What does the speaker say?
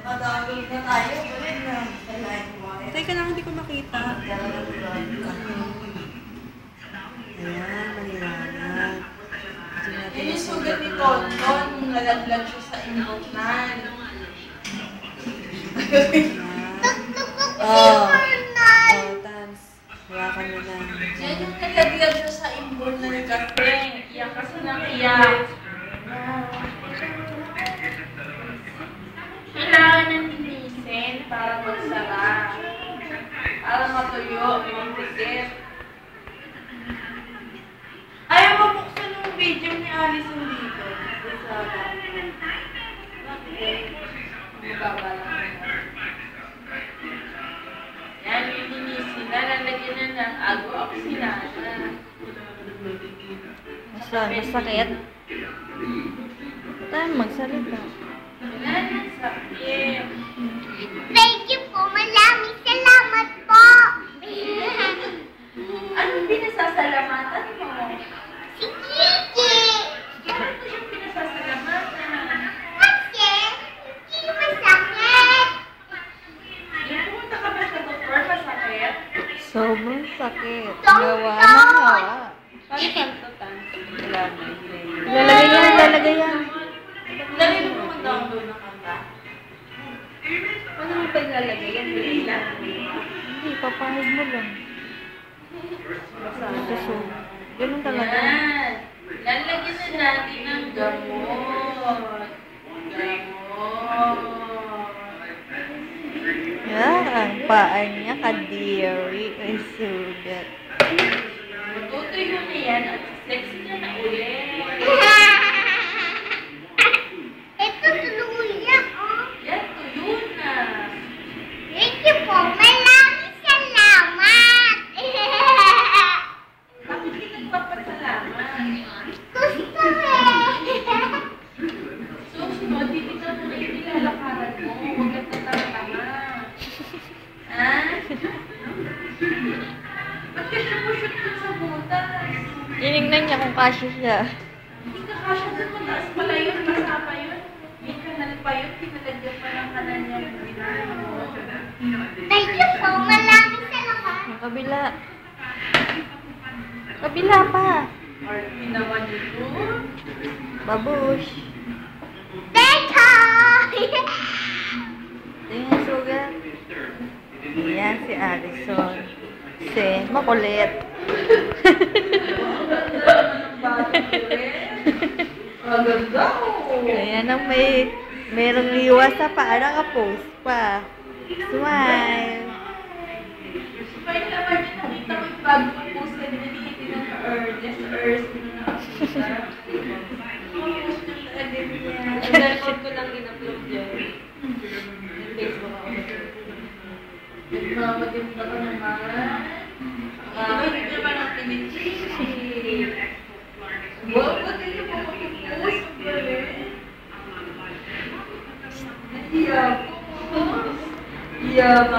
Matawag na tayo. Teka lang, hindi ko makita. Ayan, maliwanag. Yun yung sugat ni Tonton nung nalaglag siya sa imboknan. Oh, Tans. Hawakan mo na. Yan yung nalaglag siya sa imboknan ni Kateng. Iyak kasi nang iyak. Kailangan ng linisin para magsara. Para matuyo, mapikit. Ayaw mabuksan yung video ni Alison dito. Sa bakit? Mababa lang. Yan, linisin na. Lalagyan na ng ago-oxinana. Masakit? Tayo magsalita. Wala na, sakit. Thank you po. Maraming salamat po. Anong pinasasalamatan mo? Si Kiki. Bakit mo siyang pinasasalamatan? Kasi hindi masakit. Yung pumunta ka ba sa doktor, masakit? Sobrang sakit. Don't Gawa know. ng gawa. Paano kanto, Tan? Wala na. Lalagay yan. Dali mo mag-download ng kanta. Ano mo pa ilalagay yan? Bila. Hindi, papahid mo lang. Susunod. Ganun talaga. Yan. Lalagyan na natin ng gamot. Gamot. Yan, ang paa niya kadiri ay sugat. Matutuyo na yan at sexy niya na ulit. Ito tuluyan. Oh. Yan, tuyo na. Thank you po. Maraming salamat. Bakit ka nagpapasalamat? Gusto eh. So, sunod, titignan mo na yung nilalakaran mo. Huwag kang tatatama. Ha? Ba't ka siya pushot dun sa butas? Tinignan niya kung kasya siya. Hindi ka kasya dun. Mataas pala yun. Basa pa yun. May kanal pa yun. Pinalagyan pa ng kanal niya. Thank you po. Maraming salamat. Yung kabila. Kabila pa. Or ginawa niyo dun. Babush. Thank you. Tingnan sugat. Yan si Alison. Si makulit. Maganda. Ayan ang merong liwa sa paa. Naka-post pa. Smile. Kaya naman yung nakita ko yung bago yung post ka din nilitin ng Ernest. Ernest na nakita. Post niya talaga niya. Record ko lang in-upload dyan. Facebook ako. Nagmamaganda ka naman. Hindi naman ang pinitili. Wow, ba't hindi mo mag-post ka rin? Iyak ko. Iyak ka.